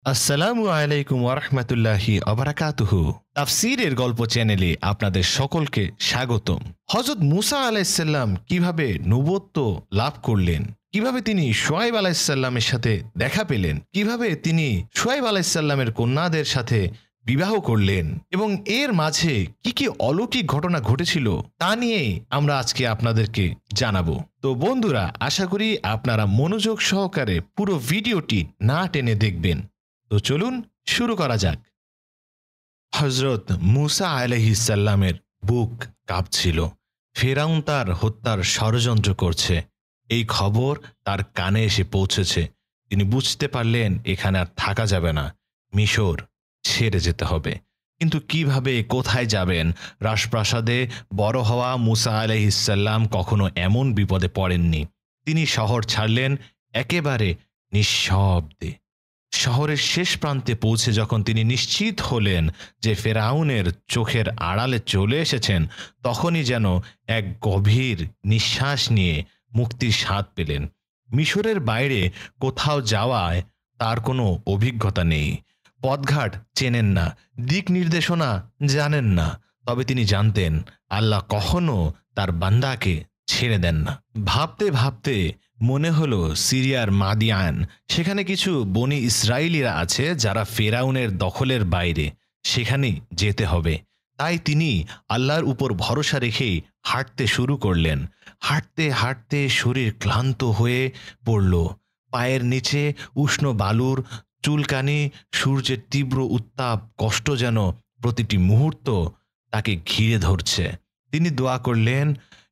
আসসালামু আলাইকুম ওয়ারাহমাতুল্লাহি ওয়াবারাকাতুহু। তাফসীরের গল্প চ্যানেলে আপনাদের সকলকে স্বাগতম। হযরত মুসা আলাইহিসসালাম কিভাবে নবুয়ত লাভ করলেন, কিভাবে তিনি শুআয়ব আলাইহিসসালামের সাথে দেখা পেলেন, কিভাবে তিনি শুআয়ব আলাইহিসসালামের কন্যাদের সাথে বিবাহ করলেন এবং এর মাঝে কি কি অলৌকিক ঘটনা ঘটেছিল তা নিয়েই আমরা আজকে আপনাদেরকে জানাবো। তো বন্ধুরা, আশা করি আপনারা মনোযোগ সহকারে পুরো ভিডিওটি না টেনে দেখবেন। তো চলুন শুরু করা যাক। হযরত মুসা আলাইহিসসালামের বুক কাঁপছিল। ফেরাউন তার হত্যার ষড়যন্ত্র করছে, এই খবর তার কানে এসে পৌঁছেছে। তিনি বুঝতে পারলেন এখানে আর থাকা যাবে না, মিশর ছেড়ে যেতে হবে। কিন্তু কিভাবে, কোথায় যাবেন? রাজপ্রাসাদে বড় হওয়া মুসা আলাইহিসসালাম কখনো এমন বিপদে পড়েননি। তিনি শহর ছাড়লেন একেবারে নিঃশব্দে। শহরের শেষ প্রান্তে পৌঁছে যখন তিনি নিশ্চিত হলেন যে ফেরাউনের চোখের আড়ালে চলে এসেছেন, তখনই যেন এক গভীর নিঃশ্বাস নিয়ে মুক্তির স্বাদ পেলেন। মিশরের বাইরে কোথাও যাওয়ায় তার কোনো অভিজ্ঞতা নেই, পথঘাট চেনেন না, দিক নির্দেশনা জানেন না। তবে তিনি জানতেন আল্লাহ কখনো তার বান্দাকে ছেড়ে দেন না। ভাবতে ভাবতে মনে হলো সিরিয়ার মাদিয়ান, সেখানে কিছু বনি ইসরায়েলিরা আছে যারা ফেরাউনের দখলের বাইরে, সেখানে যেতে হবে। তাই তিনি আল্লাহর উপর ভরসা রেখেই হাঁটতে শুরু করলেন। হাঁটতে হাঁটতে শরীর ক্লান্ত হয়ে পড়ল। পায়ের নিচে উষ্ণ বালুর চুলকানি, সূর্যের তীব্র উত্তাপ, কষ্ট যেন প্রতিটি মুহূর্ত তাকে ঘিরে ধরছে। তিনি দোয়া করলেন,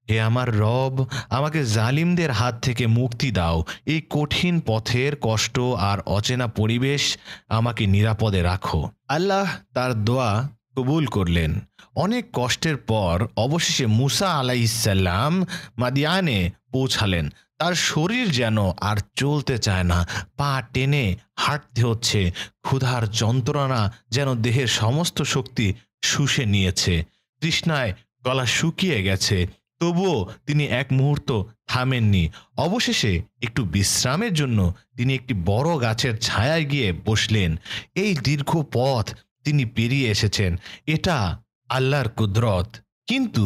হে আমার রব, আমাকে জালিমদের হাত থেকে মুক্তি দাও। এই কঠিন পথের কষ্ট আর অচেনা পরিবেশ আমাকে নিরাপদে রাখো। আল্লাহ তার দোয়া কবুল করলেন। অনেক কষ্টের পর অবশেষে মুসা আলাইহিসসালাম মাদিয়ানে পৌঁছালেন। তার শরীর যেন আর চলতে চায় না, পা টেনে হাঁটতে হচ্ছে। ক্ষুধার যন্ত্রণা যেন দেহের সমস্ত শক্তি শুষে নিয়েছে। তৃষ্ণায় গলা শুকিয়ে গেছে। তবুও তিনি এক মুহূর্ত থামেননি। অবশেষে একটু বিশ্রামের জন্য তিনি একটি বড় গাছের ছায়ায় গিয়ে বসলেন। এই দীর্ঘ পথ তিনি পেরিয়ে এসেছেন, এটা আল্লাহর কুদরত। কিন্তু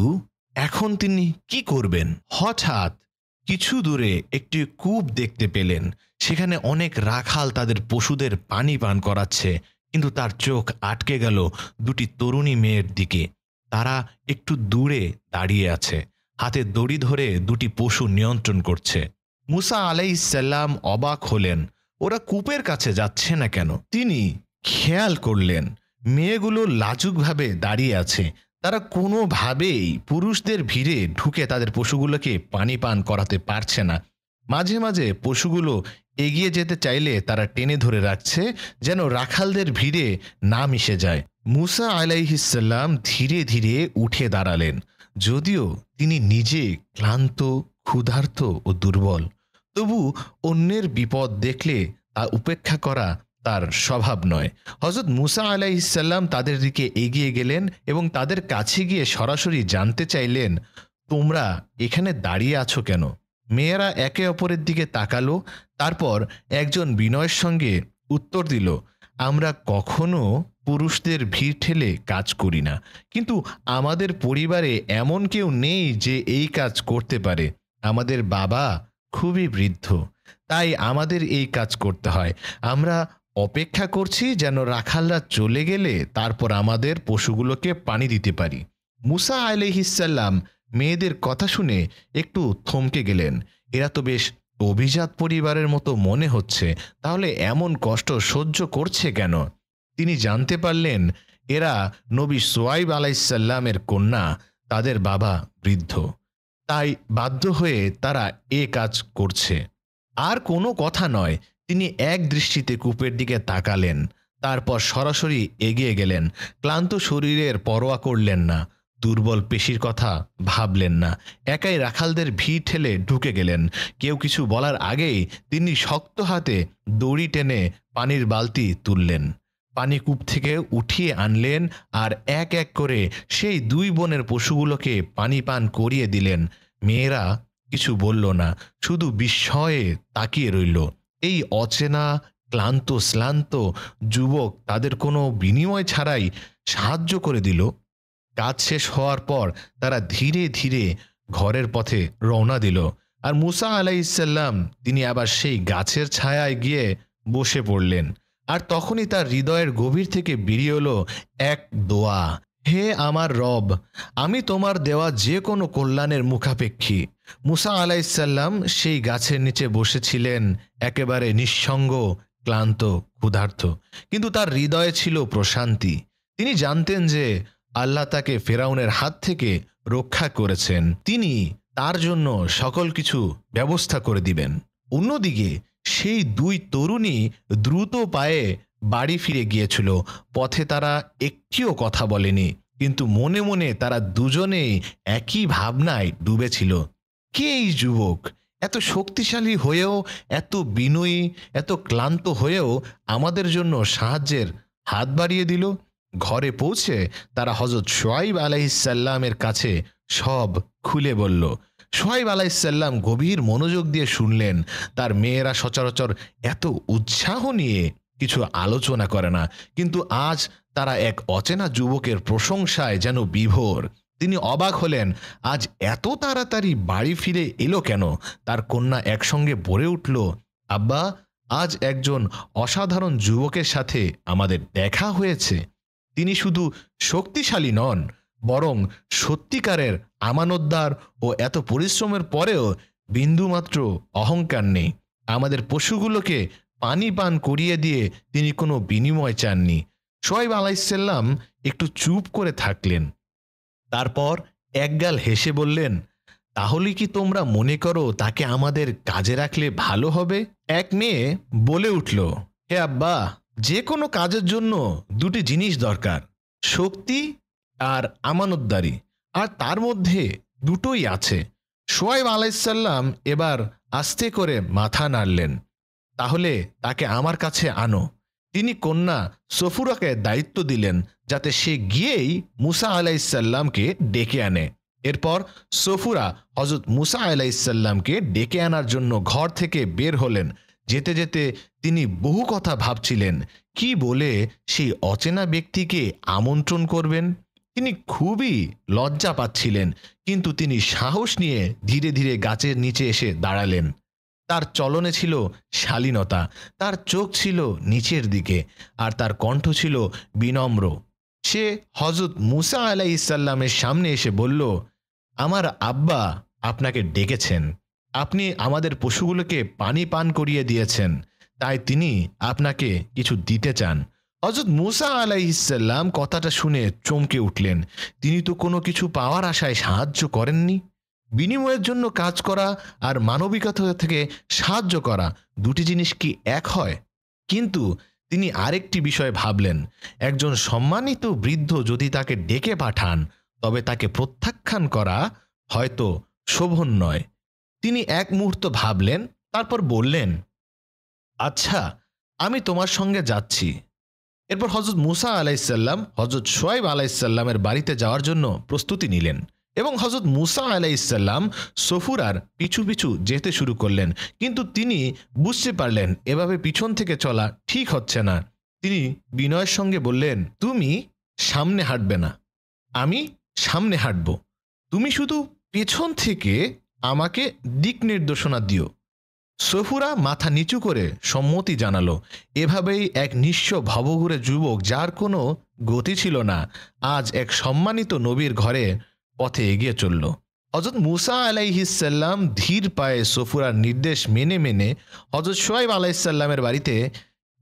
এখন তিনি কি করবেন? হঠাৎ কিছু দূরে একটি কূপ দেখতে পেলেন। সেখানে অনেক রাখাল তাদের পশুদের পানি পান করাচ্ছে। কিন্তু তার চোখ আটকে গেল দুটি তরুণী মেয়ের দিকে। তারা একটু দূরে দাঁড়িয়ে আছে, হাতে দড়ি ধরে দুটি পশু নিয়ন্ত্রণ করছে। মুসা আলাইহিসসালাম অবাক হলেন, ওরা কূপের কাছে যাচ্ছে না কেন? তিনি খেয়াল করলেন মেয়েগুলো লাজুকভাবে দাঁড়িয়ে আছে। তারা কোনোভাবেই পুরুষদের ভিড়ে ঢুকে তাদের পশুগুলোকে পানি পান করাতে পারছে না। মাঝে মাঝে পশুগুলো এগিয়ে যেতে চাইলে তারা টেনে ধরে রাখছে, যেন রাখালদের ভিড়ে না মিশে যায়। মুসা আলাইহিসসালাম ধীরে ধীরে উঠে দাঁড়ালেন, যদিও তিনি নিজে ক্লান্ত, ক্ষুধার্ত ও দুর্বল। তবু অন্যের বিপদ দেখলে তা উপেক্ষা করা তার স্বভাব নয়। হযরত মুসা আলাইহিসসালাম তাদের দিকে এগিয়ে গেলেন এবং তাদের কাছে গিয়ে সরাসরি জানতে চাইলেন, তোমরা এখানে দাঁড়িয়ে আছো কেন? মেয়েরা একে অপরের দিকে তাকালো। তারপর একজন বিনয়ের সঙ্গে উত্তর দিল, আমরা কখনো পুরুষদের ভিড় ঠেলে কাজ করি না, কিন্তু আমাদের পরিবারে এমন কেউ নেই যে এই কাজ করতে পারে। আমাদের বাবা খুবই বৃদ্ধ, তাই আমাদের এই কাজ করতে হয়। আমরা অপেক্ষা করছি যেন রাখালরা চলে গেলে তারপর আমাদের পশুগুলোকে পানি দিতে পারি। মুসা আলাইহিসসালাম মেয়েদের কথা শুনে একটু থমকে গেলেন। এরা তো বেশ অভিজাত পরিবারের মতো মনে হচ্ছে, তাহলে এমন কষ্ট সহ্য করছে কেন? তিনি জানতে পারলেন এরা নবী শুআয়ব আলাইহিসসালামের কন্যা, তাদের বাবা বৃদ্ধ, তাই বাধ্য হয়ে তারা এ কাজ করছে। আর কোনো কথা নয়, তিনি এক দৃষ্টিতে কূপের দিকে তাকালেন, তারপর সরাসরি এগিয়ে গেলেন। ক্লান্ত শরীরের পরোয়া করলেন না, দুর্বল পেশির কথা ভাবলেন না। একাই রাখালদের ভিড় ঠেলে ঢুকে গেলেন। কেউ কিছু বলার আগেই তিনি শক্ত হাতে দড়ি টেনে পানির বালতি তুললেন, পানি কূপ থেকে উঠিয়ে আনলেন আর এক এক করে সেই দুই বোনের পশুগুলোকে পানি পান করিয়ে দিলেন। মেয়েরা কিছু বলল না, শুধু বিস্ময়ে তাকিয়ে রইল। এই অচেনা, ক্লান্ত শ্লান্ত যুবক তাদের কোনো বিনিময় ছাড়াই সাহায্য করে দিল। কাজ শেষ হওয়ার পর তারা ধীরে ধীরে ঘরের পথে রওনা দিল। আর মুসা আলাইহিসসালাম তিনি আবার সেই গাছের ছায়ায় গিয়ে বসে পড়লেন। আর তখনই তার হৃদয়ের গভীর থেকে বেরিয়ে এলো এক দোয়া, হে আমার রব, আমি তোমার দেওয়া যে কোনো কল্যাণের মুখাপেক্ষী। মুসা আলাইহিসসালাম সেই গাছের নিচে বসেছিলেন, একেবারে নিঃসঙ্গ, ক্লান্ত, ক্ষুধার্ত, কিন্তু তার হৃদয়ে ছিল প্রশান্তি। তিনি জানতেন যে আল্লাহ তাকে ফেরাউনের হাত থেকে রক্ষা করেছেন, তিনি তার জন্য সকল কিছু ব্যবস্থা করে দিবেন। অন্যদিকে সেই দুই তরুণী দ্রুত পায়ে বাড়ি ফিরে গিয়েছিল। পথে তারা একটিও কথা বলেনি, কিন্তু মনে মনে তারা দুজনেই একই ভাবনায় ডুবেছিল। কে এই যুবক, এত শক্তিশালী হয়েও, এত বিনয়ী, এত ক্লান্ত হয়েও আমাদের জন্য সাহায্যের হাত বাড়িয়ে দিল? ঘরে পৌঁছে তারা হযরত শুআয়ব আলাইহিসসালামের কাছে সব খুলে বলল। শুআয়ব আলাইহিসসালাম গভীর মনোযোগ দিয়ে শুনলেন। তার মেয়েরা সচরাচর এত উৎসাহ নিয়ে কিছু আলোচনা করে না, কিন্তু আজ তারা এক অচেনা যুবকের প্রশংসায় যেন বিভোর। তিনি অবাক হলেন, আজ এত তাড়াতাড়ি বাড়ি ফিরে এলো কেন? তার কন্যা একসঙ্গে বলে উঠল, আব্বা, আজ একজন অসাধারণ যুবকের সাথে আমাদের দেখা হয়েছে। তিনি শুধু শক্তিশালী নন, বরং সত্যিকারের আমানতদার, ও এত পরিশ্রমের পরেও বিন্দুমাত্র অহংকার নেই। আমাদের পশুগুলোকে পানি পান করিয়ে দিয়ে তিনি কোনো বিনিময় চাননি। শুআয়ব আলাইহিসসালাম একটু চুপ করে থাকলেন, তারপর একগাল হেসে বললেন, তাহলে কি তোমরা মনে করো তাকে আমাদের কাজে রাখলে ভালো হবে? এক মেয়ে বলে উঠল, হে আব্বা, যে কোনো কাজের জন্য দুটি জিনিস দরকার, শক্তি আর আমানতদারি, আর তার মধ্যে দুটোই আছে। শুআয়ব আলাইহিসসালাম এবার আস্তে করে মাথা নাড়লেন, তাহলে তাকে আমার কাছে আনো। তিনি কন্যা সফুরাকে দায়িত্ব দিলেন যাতে সে গিয়েই মুসা আলাইহিসসালামকে ডেকে আনে। এরপর সফুরা হযরত মুসা আলাইহিসসালামকে ডেকে আনার জন্য ঘর থেকে বের হলেন। যেতে যেতে তিনি বহু কথা ভাবছিলেন, কি বলে সেই অচেনা ব্যক্তিকে আমন্ত্রণ করবেন। তিনি খুবই লজ্জা পাচ্ছিলেন, কিন্তু তিনি সাহস নিয়ে ধীরে ধীরে গাছের নিচে এসে দাঁড়ালেন। তার চলনে ছিল শালীনতা, তার চোখ ছিল নিচের দিকে, আর তার কণ্ঠ ছিল বিনম্র। সে হযরত মুসা আলাইহিসসালামের সামনে এসে বলল, আমার আব্বা আপনাকে ডেকেছেন। আপনি আমাদের পশুগুলোকে পানি পান করিয়ে দিয়েছেন, তাই তিনি আপনাকে কিছু দিতে চান। হযরত মুসা আলাইহিসসালাম কথাটা শুনে চমকে উঠলেন। তিনি তো কোনো কিছু পাওয়ার আশায় সাহায্য করেননি। বিনিময়ের জন্য কাজ করা আর মানবিকতা থেকে সাহায্য করা দুটি জিনিস কি এক হয়? কিন্তু তিনি আরেকটি বিষয় ভাবলেন, একজন সম্মানিত বৃদ্ধ যদি তাকে ডেকে পাঠান, তবে তাকে প্রত্যাখ্যান করা হয়তো শোভন নয়। তিনি এক মুহূর্ত ভাবলেন, তারপর বললেন, আচ্ছা, আমি তোমার সঙ্গে যাচ্ছি। এরপর হযরত মুসা আলাইহিসসালাম হযরত শুআয়ব আলাইহিসসালামের বাড়িতে যাওয়ার জন্য প্রস্তুতি নিলেন, এবং হযরত মুসা আলাইহিসসালাম সফুরার পিছু পিছু যেতে শুরু করলেন। কিন্তু তিনি বুঝতে পারলেন এভাবে পিছন থেকে চলা ঠিক হচ্ছে না। তিনি বিনয়ের সঙ্গে বললেন, তুমি সামনে হাঁটবে না, আমি সামনে হাঁটব। তুমি শুধু পেছন থেকে আমাকে দিক নির্দেশনা দিও। সফুরা মাথা নিচু করে সম্মতি জানালো। এভাবেই এক নিঃস্ব ভবঘুরে যুবক, যার কোনো গতি ছিল না, আজ এক সম্মানিত নবীর ঘরে পথে এগিয়ে চলল। হযরত মুসা আলাইহিসসালাম ধীর পায়ে সফুরার নির্দেশ মেনে মেনে হযরত শুআয়ব আলাইহিসসালামের বাড়িতে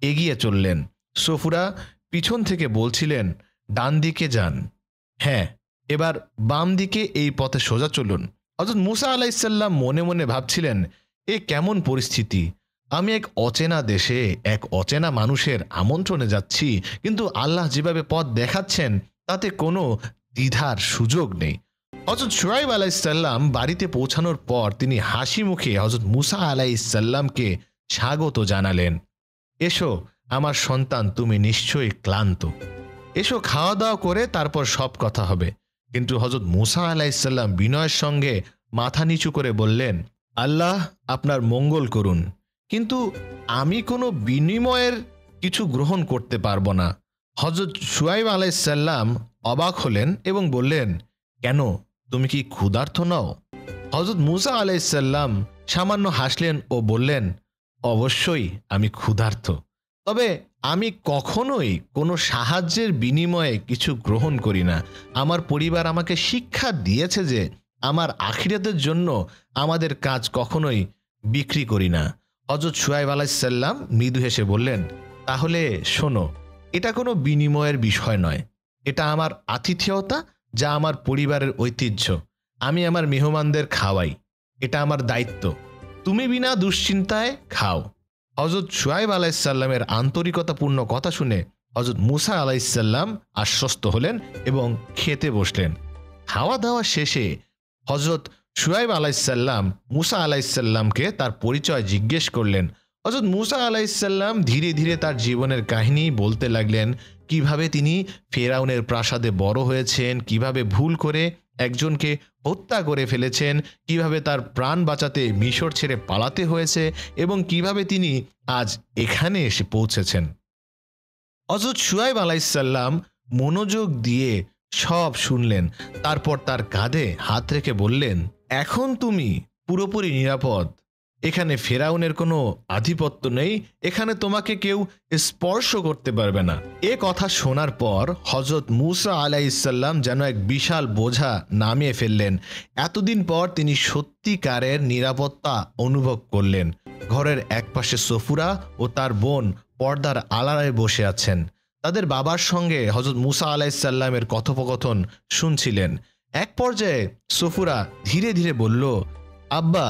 এগিয়ে চললেন। সফুরা পিছন থেকে বলছিলেন, ডান দিকে যান, হ্যাঁ, এবার বাম দিকে, এই পথে সোজা চলুন। হযরত মুসা আলাইহিসসালাম মনে মনে ভাবছিলেন, এ কেমন পরিস্থিতি, আমি এক অচেনা দেশে এক অচেনা মানুষের আমন্ত্রণে যাচ্ছি, কিন্তু আল্লাহ যেভাবে পথ দেখাচ্ছেন তাতে কোনো দ্বিধার সুযোগ নেই। হযরত শুআয়ব আলাইহিসসালাম বাড়িতে পৌঁছানোর পর তিনি হাসি মুখে হযরত মুসা আলাইহিসসালামকে স্বাগত জানালেন। এসো আমার সন্তান, তুমি নিশ্চয়ই ক্লান্ত, এসো খাওয়া দাওয়া করে তারপর সব কথা হবে। কিন্তু হযরত মুসা আলাইহিসসালাম বিনয়ের সঙ্গে মাথা নিচু করে বললেন, আল্লাহ আপনার মঙ্গল করুন, কিন্তু আমি কোনো বিনিময়ের কিছু গ্রহণ করতে পারবো না। হযরত শুআয়ব আলাইহিসসালাম অবাক হলেন এবং বললেন, কেন, তুমি কি ক্ষুধার্ত নও? হযরত মুসা আলাইহিসসালাম সামান্য হাসলেন ও বললেন, অবশ্যই আমি ক্ষুধার্ত, তবে আমি কখনোই কোনো সাহায্যের বিনিময়ে কিছু গ্রহণ করি না। আমার পরিবার আমাকে শিক্ষা দিয়েছে যে আমার আখিরাতের জন্য আমাদের কাজ কখনোই বিক্রি করি না। হযরত শুআয়ব আলাইহিসসালাম মৃদু হেসে বললেন, তাহলে শোনো, এটা কোনো বিনিময়ের বিষয় নয়, এটা আমার আতিথেয়তা, যা আমার পরিবারের ঐতিহ্য। আমি আমার মেহমানদের খাওয়াই, এটা আমার দায়িত্ব। তুমি বিনা দুশ্চিন্তায় খাও। হযরত শুআয়ব আলাইহিসসালামের আন্তরিকতাপূর্ণ কথা শুনে হযরত মুসা আলাইহিসসালাম আশ্বস্ত হলেন এবং খেতে বসলেন। খাওয়া দাওয়া শেষে হযরত শুআয়ব আলাইহিসসালাম মুসা আলাইহিসসালামকে তার পরিচয় জিজ্ঞেস করলেন। হযরত মুসা আলাইহিসসালাম ধীরে ধীরে তার জীবনের কাহিনী বলতে লাগলেন, কিভাবে তিনি ফেরাউনের প্রাসাদে বড় হয়েছেন, কিভাবে ভুল করে একজনকে হত্যা করে ফেলেছেন, কিভাবে তার প্রাণ বাঁচাতে মিশর ছেড়ে পালাতে হয়েছে এবং কিভাবে তিনি আজ এখানে এসে পৌঁছেছেন। হযরত শুআয়ব আলাইহিসসালাম মনোযোগ দিয়ে সব শুনলেন, তারপর তার কাঁধে হাত রেখে বললেন, এখন তুমি পুরোপুরি নিরাপদ। এখানে ফেরাউনের কোনো আধিপত্য নেই, এখানে তোমাকে কেউ স্পর্শ করতে পারবে না। এ কথা শোনার পর হযরত মুসা আলাইহিসসালাম যেন এক বিশাল বোঝা নামিয়ে ফেললেন। এতদিন পর তিনি সত্যিকারের নিরাপত্তা অনুভব করলেন। ঘরের একপাশে সফুরা ও তার বোন পর্দার আড়ালে বসে আছেন। তাদের বাবার সঙ্গে হযরত মুসা আলাইহিসসালামের কথোপকথন শুনছিলেন। এক পর্যায়ে সফুরা ধীরে ধীরে বলল, আব্বা,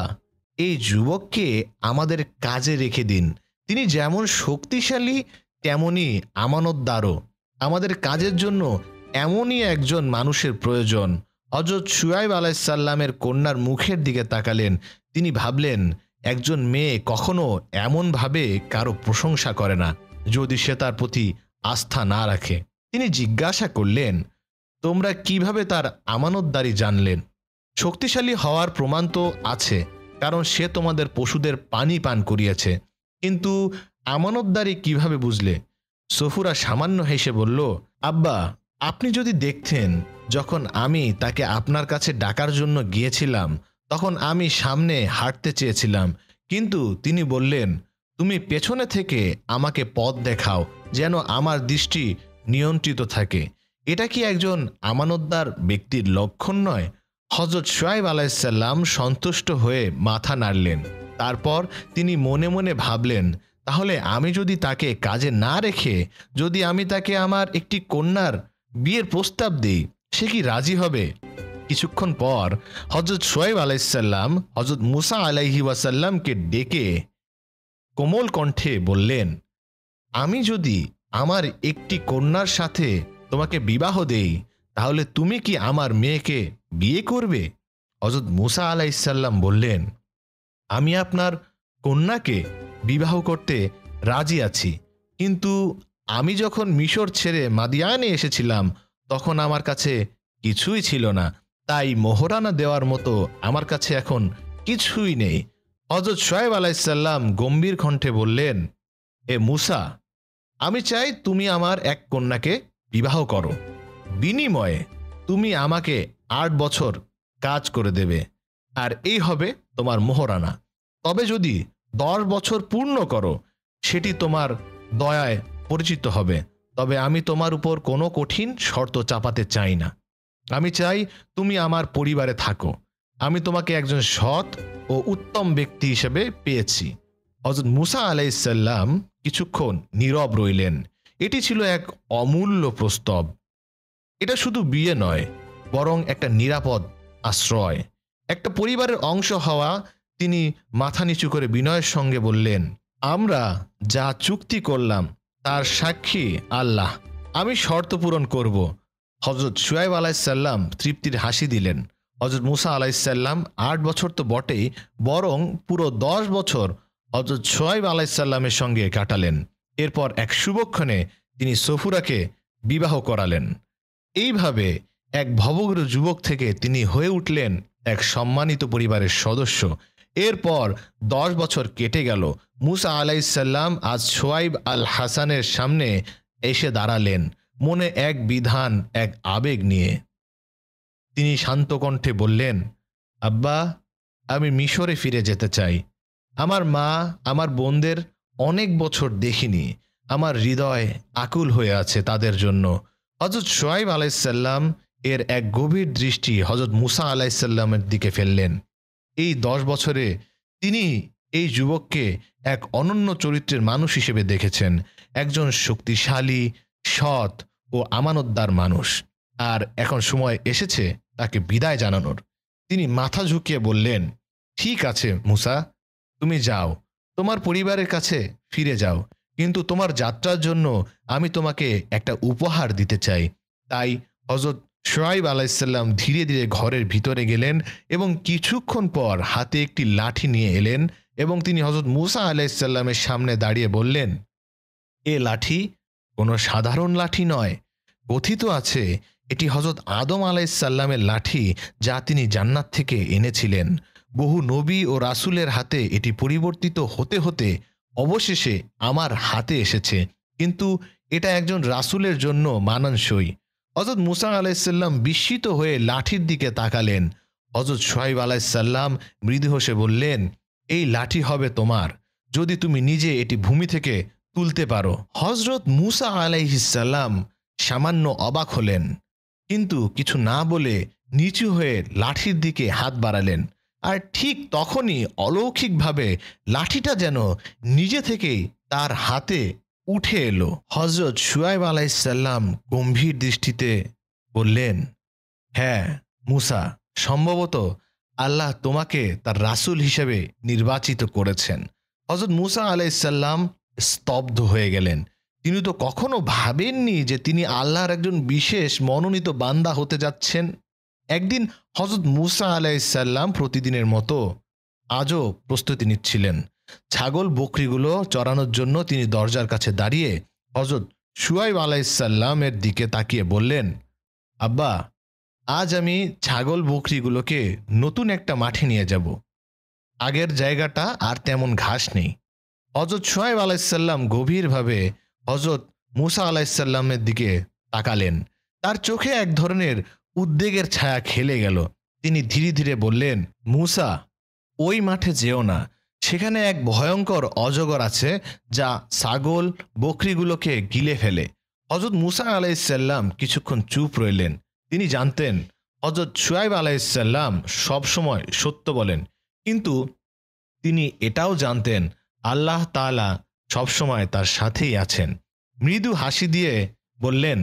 এই যুবককে আমাদের কাজে রেখে দিন। তিনি যেমন শক্তিশালী তেমনি আমানতদারও। আমাদের কাজের জন্য এমনই একজন মানুষের প্রয়োজন। হযরত শুআয়ব আলাইহিসসালামের কন্যার মুখের দিকে তাকালেন। তিনি ভাবলেন, একজন মেয়ে কখনো এমনভাবে কারো প্রশংসা করে না যদি সে তার প্রতি আস্থা না রাখে। তিনি জিজ্ঞাসা করলেন, তোমরা কিভাবে তার আমানতদারি জানলেন? শক্তিশালী হওয়ার প্রমাণ তো আছে, কারণ সে তোমাদের পশুদের পানি পান করিয়েছে, কিন্তু আমানতদারি কিভাবে বুঝলে? সফুরা সামান্য হেসে বলল, আব্বা, আপনি যদি দেখতেন, যখন আমি তাকে আপনার কাছে ডাকার জন্য গিয়েছিলাম তখন আমি সামনে হাঁটতে চেয়েছিলাম, কিন্তু তিনি বললেন, তুমি পেছনে থেকে আমাকে পথ দেখাও যেন আমার দৃষ্টি নিয়ন্ত্রিত থাকে। এটা কি একজন আমানতদার ব্যক্তির লক্ষণ নয়? হযরত শুআয়ব আলাইহিসসালাম সন্তুষ্ট হয়ে মাথা নাড়লেন। তারপর তিনি মনে মনে ভাবলেন, তাহলে আমি যদি তাকে কাজে না রেখে যদি আমি তাকে আমার একটি কন্যার বিয়ের প্রস্তাব দিই, সে কি রাজি হবে? কিছুক্ষণ পর হযরত শুআয়ব আলাইহিসসালাম হযরত মুসা আলাইহি ওয়াসাল্লামকে ডেকে কোমল কণ্ঠে বললেন, আমি যদি আমার একটি কন্যার সাথে তোমাকে বিবাহ দেই, তাহলে তুমি কি আমার মেয়েকে বিয়ে করবে? হযরত মুসা আলাইহিসসালাম বললেন, আমি আপনার কন্যাকে বিবাহ করতে রাজি আছি, কিন্তু আমি যখন মিশর ছেড়ে মাদিয়ানে এসেছিলাম তখন আমার কাছে কিছুই ছিল না, তাই মোহরানা দেওয়ার মতো আমার কাছে এখন কিছুই নেই। হযরত শুআয়ব আলাইহিসসালাম গম্ভীর কণ্ঠে বললেন, এ মুসা, আমি চাই তুমি আমার এক কন্যাকে বিবাহ করো। বিনিময়ে তুমি আমাকে 8 বছর কাজ করে দেবে, আর এই হবে তোমার মোহরানা। তবে যদি 10 বছর পূর্ণ করো, সেটি তোমার দয়ায় পরিচিত হবে। তবে আমি তোমার উপর কোনো কঠিন শর্ত চাপাতে চাই না। আমি চাই তুমি আমার পরিবারে থাকো। আমি তোমাকে একজন সৎ ও উত্তম ব্যক্তি হিসেবে পেয়েছি। হযরত মুসা আলাইহিসসালাম কিছুক্ষণ নীরব রইলেন। এটি ছিল এক অমূল্য প্রস্তাব। এটা শুধু বিয়ে নয়, বরং একটা নিরাপদ আশ্রয়, একটা পরিবারের অংশ হওয়া। তিনি মাথা নিচু করে বিনয়ের সঙ্গে বললেন, আমরা যা চুক্তি করলাম তার সাক্ষী আল্লাহ। আমি শর্ত পূরণ করব। হযরত শুআয়ব আলাইহিসসালাম তৃপ্তির হাসি দিলেন। হযরত মুসা আলাইহিসসালাম 8 বছর তো বটেই, বরং পুরো 10 বছর হযরত শুআয়ব আলাইহিসসালামের সঙ্গে কাটালেন। এরপর এক শুভক্ষণে তিনি সফুরাকে বিবাহ করালেন। এইভাবে এক ভবঘুরে যুবক থেকে তিনি হয়ে উঠলেন এক সম্মানিত পরিবারের সদস্য। এরপর 10 বছর কেটে গেল। মুসা আলাইসাল্লাম আজ শোয়াইব আল হাসানের সামনে এসে দাঁড়ালেন, মনে এক বিধান, এক আবেগ নিয়ে। তিনি শান্ত কণ্ঠে বললেন, আব্বা, আমি মিশরে ফিরে যেতে চাই। আমার মা, আমার বোনদের অনেক বছর দেখিনি। আমার হৃদয় আকুল হয়ে আছে তাদের জন্য। হজরত শোয়াইব আলাইসাল্লাম এর এক গভীর দৃষ্টি হজরত মুসা আলাইসাল্লামের দিকে ফেললেন। এই 10 বছরে তিনি এই যুবককে এক অনন্য চরিত্রের মানুষ হিসেবে দেখেছেন, একজন শক্তিশালী, সৎ ও আমানতদার মানুষ। আর এখন সময় এসেছে তাকে বিদায় জানানোর। তিনি মাথা ঝুঁকিয়ে বললেন, ঠিক আছে মুসা, তুমি যাও, তোমার পরিবারের কাছে ফিরে যাও, কিন্তু তোমার যাত্রার জন্য আমি তোমাকে একটা উপহার দিতে চাই। তাই হজরত শোয়াইব আলাইসাল্লাম ধীরে ধীরে ঘরের ভিতরে গেলেন এবং কিছুক্ষণ পর হাতে একটি লাঠি নিয়ে এলেন এবং তিনি হজরত মুসা আলাইসাল্লামের সামনে দাঁড়িয়ে বললেন, এ লাঠি কোনো সাধারণ লাঠি নয়। কথিত আছে এটি হজরত আদম আলাইসাল্লামের লাঠি, যা তিনি জান্নাত থেকে এনেছিলেন। বহু নবী ও রাসূলের হাতে এটি পরিবর্তিত হতে হতে অবশেষে আমার হাতে এসেছে, কিন্তু এটা একজন রাসূলের জন্য মানানসই। হজরত মুসা আলাইসাল্লাম বিস্মিত হয়ে লাঠির দিকে তাকালেন। হজরত শোয়াইব আলাইসাল্লাম মৃদু হেসে বললেন, এই লাঠি হবে তোমার, যদি তুমি নিজে এটি ভূমি থেকে তুলতে পারো। হজরত মুসা আলাইহিসসালাম সামান্য অবাক হলেন, কিন্তু কিছু না বলে নিচু হয়ে লাঠির দিকে হাত বাড়ালেন। আর ঠিক তখনই অলৌকিকভাবে লাঠিটা যেন নিজে থেকেই তার হাতে উঠে এলো। হজরত শোয়াইব আলাইসাল্লাম গম্ভীর দৃষ্টিতে বললেন, হ্যাঁ মুসা, সম্ভবত আল্লাহ তোমাকে তার রাসূল হিসেবে নির্বাচিত করেছেন। হজরত মুসা আলাইসাল্লাম স্তব্ধ হয়ে গেলেন। তিনি তো কখনো ভাবেননি যে তিনি আল্লাহর একজন বিশেষ মনোনীত বান্দা হতে যাচ্ছেন। একদিন হজরত মুসা আলাইসাল্লাম প্রতিদিনের মতো আজও প্রস্তুতি নিচ্ছিলেন। ছাগল বকরিগুলো চড়ানোর জন্য তিনি দরজার কাছে দাঁড়িয়ে হজরত শোয়াইব আলাইসাল্লামের দিকে তাকিয়ে বললেন, আব্বা, আজ আমি ছাগল বকরিগুলোকে নতুন একটা মাঠে নিয়ে যাব। আগের জায়গাটা আর তেমন ঘাস নেই। হজরত শোয়াইব আলাইসাল্লাম গভীরভাবে হজরত মুসা আলাইসাল্লামের দিকে তাকালেন। তার চোখে এক ধরনের উদ্বেগের ছায়া খেলে গেল। তিনি ধীরে ধীরে বললেন, মুসা, ওই মাঠে যেও না। সেখানে এক ভয়ঙ্কর অজগর আছে যা ছাগল বকরিগুলোকে গিলে ফেলে। হজরত মুসা আলাইসাল্লাম কিছুক্ষণ চুপ রইলেন। তিনি জানতেন হজরত শোয়াইব আলাইসাল্লাম সবসময় সত্য বলেন, কিন্তু তিনি এটাও জানতেন আল্লাহ তাআলা সবসময় তার সাথেই আছেন। মৃদু হাসি দিয়ে বললেন,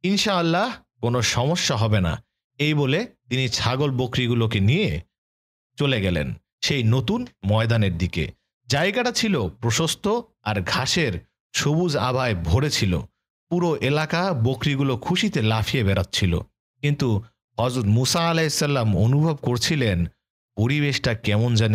ইনশাআল্লাহ কোনো সমস্যা হবে না। এই বলে তিনি ছাগল বকরিগুলোকে নিয়ে চলে গেলেন সেই নতুন ময়দানের দিকে। জায়গাটা ছিল প্রশস্ত আর ঘাসের সবুজ আভায় ভরে ছিল। পুরো এলাকা বকরিগুলো খুশিতে লাফিয়ে বেড়াচ্ছিল। কিন্তু হযরত মুসা আলাইহিসসালাম অনুভব করছিলেন পরিবেশটা কেমন যেন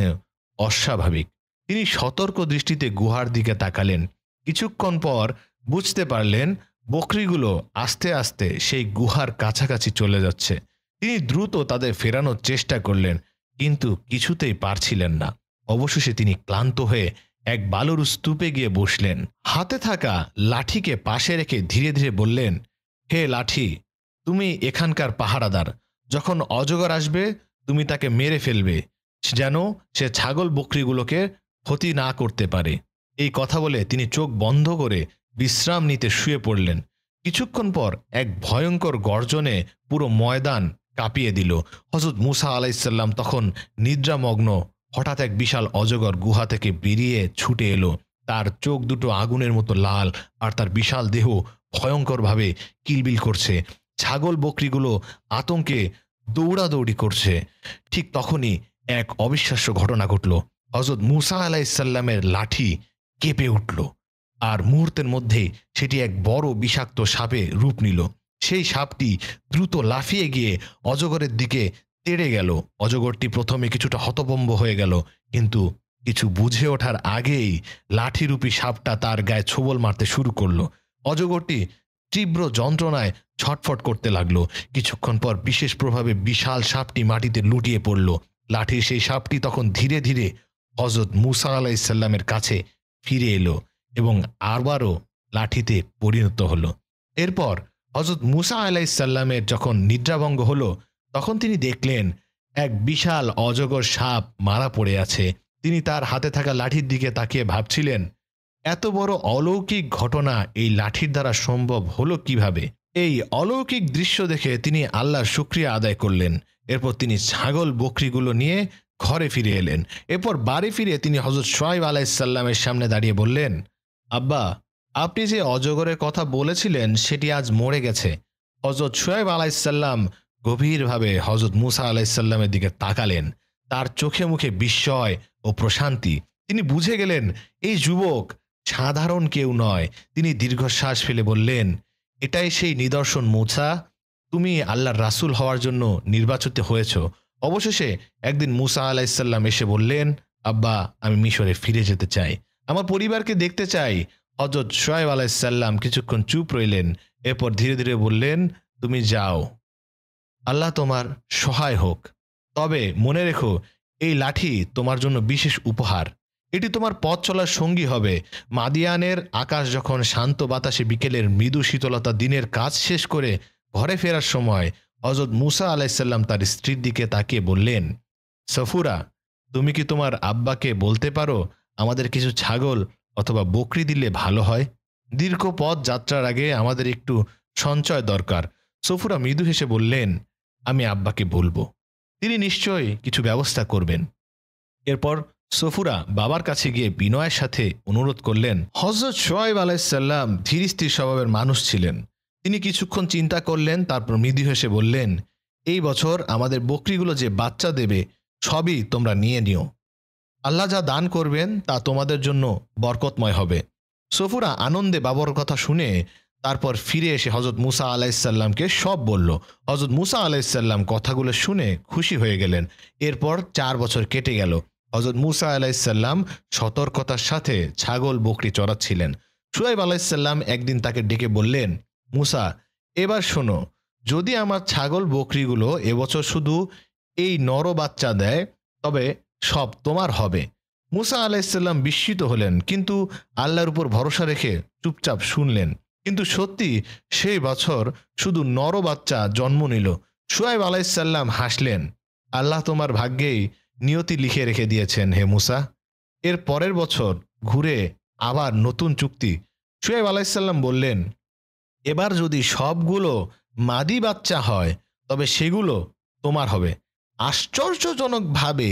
অস্বাভাবিক। তিনি সতর্ক দৃষ্টিতে গুহার দিকে তাকালেন। কিছুক্ষণ পর বুঝতে পারলেন বকরিগুলো আস্তে আস্তে সেই গুহার কাছাকাছি চলে যাচ্ছে। তিনি দ্রুত তাদের ফেরানোর চেষ্টা করলেন, কিন্তু কিছুতেই পারছিলেন না। অবশেষে তিনি ক্লান্ত হয়ে এক বালুর স্তূপে গিয়ে বসলেন। হাতে থাকা লাঠিকে পাশে রেখে ধীরে ধীরে বললেন, হে লাঠি, তুমি এখানকার পাহারাদার। যখন অজগর আসবে তুমি তাকে মেরে ফেলবে, যেন সে ছাগল বকরিগুলোকে ক্ষতি না করতে পারে। এই কথা বলে তিনি চোখ বন্ধ করে বিশ্রাম নিতে শুয়ে পড়লেন। কিছুক্ষণ পর এক ভয়ঙ্কর গর্জনে পুরো ময়দান কাঁপিয়ে দিল। হযরত মুসা আলাইহিসসালাম তখন নিদ্রামগ্ন। হঠাৎ এক বিশাল অজগর গুহা থেকে বেরিয়ে ছুটে এলো। তার চোখ দুটো আগুনের মতো লাল আর তার বিশাল দেহ ভয়ঙ্করভাবে কিলবিল করছে। ছাগল বকরিগুলো আতঙ্কে দৌড়াদৌড়ি করছে। ঠিক তখনই এক অবিশ্বাস্য ঘটনা ঘটল। হযরত মুসা আলাইহিসসালামের লাঠি কেঁপে উঠল আর মুহূর্তের মধ্যেই সেটি এক বড় বিষাক্ত সাপে রূপ নিল। সেই সাপটি দ্রুত লাফিয়ে গিয়ে অজগরের দিকে তেড়ে গেল। অজগরটি প্রথমে কিছুটা হতভম্ব হয়ে গেল, কিন্তু কিছু বুঝে ওঠার আগেই লাঠিরূপী সাপটা তার গায়ে ছোবল মারতে শুরু করলো। অজগরটি তীব্র যন্ত্রণায় ছটফট করতে লাগলো। কিছুক্ষণ পর বিশেষ প্রভাবে বিশাল সাপটি মাটিতে লুটিয়ে পড়ল। লাঠির সেই সাপটি তখন ধীরে ধীরে হযরত মূসা আলাইহিসসালামের কাছে ফিরে এলো এবং আবারও লাঠিতে পরিণত হলো। এরপর হযরত মূসা আলাইহিসসালামের যখন নিদ্রাভঙ্গ হলো, তখন তিনি দেখলেন এক বিশাল অজগর সাপ মারা পড়ে আছে। তিনি তার হাতে থাকা লাঠির দিকে তাকিয়ে ভাবছিলেন, এত বড় অলৌকিক ঘটনা এই লাঠির দ্বারা সম্ভব হলো কিভাবে? এই অলৌকিক দৃশ্য দেখে তিনি আল্লাহর শুকরিয়া আদায় করলেন। এরপর তিনি ছাগল বকরিগুলো নিয়ে ঘরে ফিরে এলেন। এরপর বাড়ি ফিরে তিনি হযরত শুআয়ব আলাইহিসসালামের সামনে দাঁড়িয়ে বললেন, আব্বা, আপনি যে অজগরের কথা বলেছিলেন সেটি আজ মরে গেছে। হযরত শুআয়ব আলাইহিসসালাম গভীরভাবে হযরত মূসা আলাইহিসসালামের দিকে তাকালেন। তার চোখে মুখে বিস্ময় ও প্রশান্তি। তিনি বুঝে গেলেন এই যুবক সাধারণ কেউ নয়। তিনি দীর্ঘশ্বাস ফেলে বললেন, এটাই সেই নিদর্শন মূসা, তুমি আল্লাহর রাসূল হওয়ার জন্য নির্বাচিত হয়েছ। অবশেষে একদিন মূসা আলাইহিসসালাম এসে বললেন, আব্বা, আমি মিশরে ফিরে যেতে চাই, আমার পরিবারকে দেখতে চাই। হযরত শুআয়ব আলাইহিসসালাম কিছুক্ষণ চুপ রইলেন। এরপর ধীরে ধীরে বললেন, তুমি যাও, আল্লাহ তোমার সহায় হোক। তবে মনে রেখো, এই লাঠি তোমার জন্য বিশেষ উপহার। এটি তোমার পথ চলার সঙ্গী হবে। মাদিয়ানের আকাশ যখন শান্ত বাতাসে বিকেলের মৃদু শীতলতা দিনের কাজ শেষ করে ঘরে ফেরার সময় হযরত মূসা আলাইহিসসালাম তার স্ত্রীর দিকে তাকিয়ে বললেন, সফুরা, তুমি কি তোমার আব্বাকে বলতে পারো আমাদের কিছু ছাগল অথবা বকরি দিলে ভালো হয়? দীর্ঘ পথ যাত্রার আগে আমাদের একটু সঞ্চয় দরকার। সফুরা মৃদু হেসে বললেন, আমি আব্বাকে বলবো, তিনি নিশ্চয়ই কিছু ব্যবস্থা করবেন। এরপর সফুরা বাবার কাছে গিয়ে বিনয়ের সাথে অনুরোধ করলেন। হযরত শুআয়ব আলাইহিসসালাম ধীর স্থির স্বভাবের মানুষ ছিলেন। তিনি কিছুক্ষণ চিন্তা করলেন, তারপর মৃদু হেসে বললেন, এই বছর আমাদের বকরিগুলো যে বাচ্চা দেবে সবই তোমরা নিয়ে নিও। আল্লাহ যা দান করবেন তা তোমাদের জন্য বরকতময় হবে। সফুরা আনন্দে বাবার কথা শুনে তারপর ফিরে এসে হযরত মূসা আলাইহিসসালামকে সব বলল। হযরত মূসা আলাইহিসসালাম কথাগুলো শুনে খুশি হয়ে গেলেন। এরপর 4 বছর কেটে গেল। হযরত মূসা আলাইহিসসালাম সতর্কতার সাথে ছাগল বকরি চড়াচ্ছিলেন। শুআয়ব আলাইহিসসালাম একদিন তাকে ডেকে বললেন, মূসা, এবার শোনো, যদি আমার ছাগল বকরিগুলো এবছর শুধু এই নর বাচ্চা দেয় তবে সব তোমার হবে। মূসা আলাইহিসসালাম বিস্মিত হলেন, কিন্তু আল্লাহর উপর ভরসা রেখে চুপচাপ শুনলেন। কিন্তু সত্যি সেই বছর শুধু নর বাচ্চা জন্ম নিল। শুআয়ব আলাইহিসসালাম হাসলেন, আল্লাহ তোমার ভাগ্যেই নিয়তি লিখে রেখে দিয়েছেন হে মূসা। এর পরের বছর ঘুরে আবার নতুন চুক্তি। শুআয়ব আলাইহিসসালাম বললেন, এবার যদি সবগুলো মাদি বাচ্চা হয় তবে সেগুলো তোমার হবে। আশ্চর্যজনকভাবে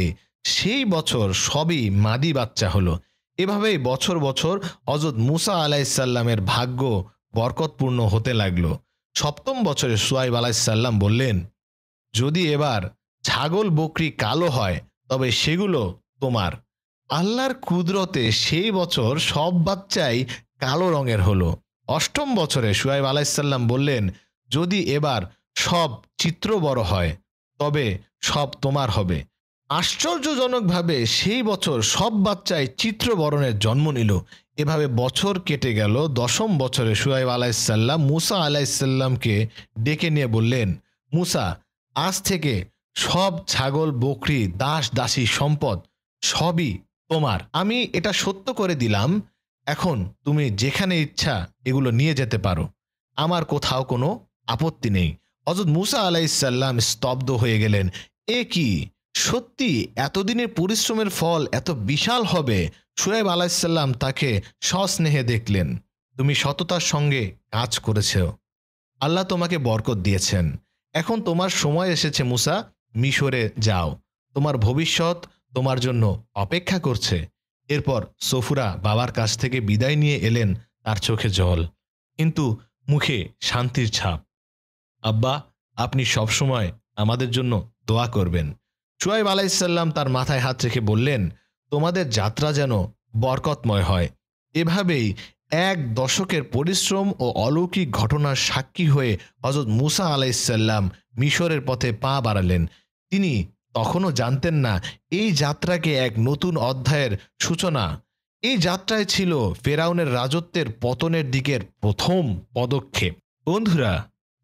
সেই বছর সবই মাদি বাচ্চা হলো। এভাবেই বছর বছর হযরত মূসা আলাইহিসসালামের ভাগ্য বরকতপূর্ণ হতে লাগলো। 7ম বছরে শুআয়ব আলাইহিসসালাম বললেন, যদি এবার ছাগল বকরি কালো হয় তবে সেগুলো তোমার। আল্লাহর কুদরতে সেই বছর সব বাচ্চাই কালো রঙের হলো। 8ম বছরে শুআয়ব আলাইহিসসালাম বললেন, যদি এবার সব চিত্র বড় হয় তবে সব তোমার হবে। আশ্চর্যজনকভাবে সেই বছর সব বাচ্চাই চিত্র বরণের জন্ম নিল। এভাবে বছর কেটে গেল। 10ম বছরে শুআয়ব আলাইহিসসালাম মূসা আলাইহিসসালামকে ডেকে নিয়ে বললেন, মূসা, আজ থেকে সব ছাগল বকরি দাস দাসী সম্পদ সবই তোমার। আমি এটা সত্য করে দিলাম। এখন তুমি যেখানে ইচ্ছা এগুলো নিয়ে যেতে পারো, আমার কোথাও কোনো আপত্তি নেই। হযরত মূসা আলাইহিসসালাম স্তব্ধ হয়ে গেলেন। এ কি সত্যি এতদিনের পরিশ্রমের ফল এত বিশাল হবে? শুআয়ব আলাইহিসসালাম তাকে সস্নেহে দেখলেন। তুমি সততার সঙ্গে কাজ করেছ, আল্লাহ তোমাকে বরকত দিয়েছেন। এখন তোমার সময় এসেছে মূসা, মিশরে যাও, তোমার ভবিষ্যৎ তোমার জন্য অপেক্ষা করছে। এরপর সফুরা বাবার কাছ থেকে বিদায় নিয়ে এলেন, তার চোখে জল কিন্তু মুখে শান্তির ছাপ। আব্বা, আপনি সবসময় আমাদের জন্য দোয়া করবেন। শুআয়ব আলাইহিসসালাম তার মাথায় হাত রেখে বললেন, তোমাদের যাত্রা যেন বরকতময় হয়। এভাবেই 1 দশকের পরিশ্রম ও অলৌকিক ঘটনার সাক্ষী হয়ে হযরত মূসা আলাইহিসসালাম মিশরের পথে পা বাড়ালেন। তিনি তখনও জানতেন না এই যাত্রাকে এক নতুন অধ্যায়ের সূচনা। এই যাত্রায় ছিল ফেরাউনের রাজত্বের পতনের দিকের প্রথম পদক্ষেপ। বন্ধুরা,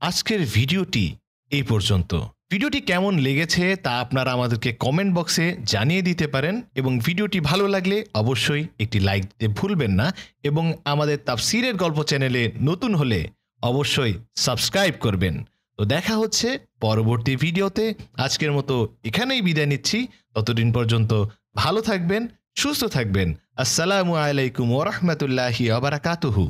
আজকের ভিডিওটি এই পর্যন্ত। ভিডিওটি কেমন লেগেছে তা আপনারা আমাদেরকে কমেন্ট বক্সে জানিয়ে দিতে পারেন এবং ভিডিওটি ভালো লাগলে অবশ্যই একটি লাইক দিতে ভুলবেন না এবং আমাদের তাফসিরের গল্প চ্যানেলে নতুন হলে অবশ্যই সাবস্ক্রাইব করবেন। তো দেখা হচ্ছে পরবর্তী ভিডিওতে। আজকের মতো এখানেই বিদায় নিচ্ছি। ততদিন পর্যন্ত ভালো থাকবেন, সুস্থ থাকবেন। আসসালামু আলাইকুম ওয়া রাহমাতুল্লাহি ওয়া বারাকাতুহু।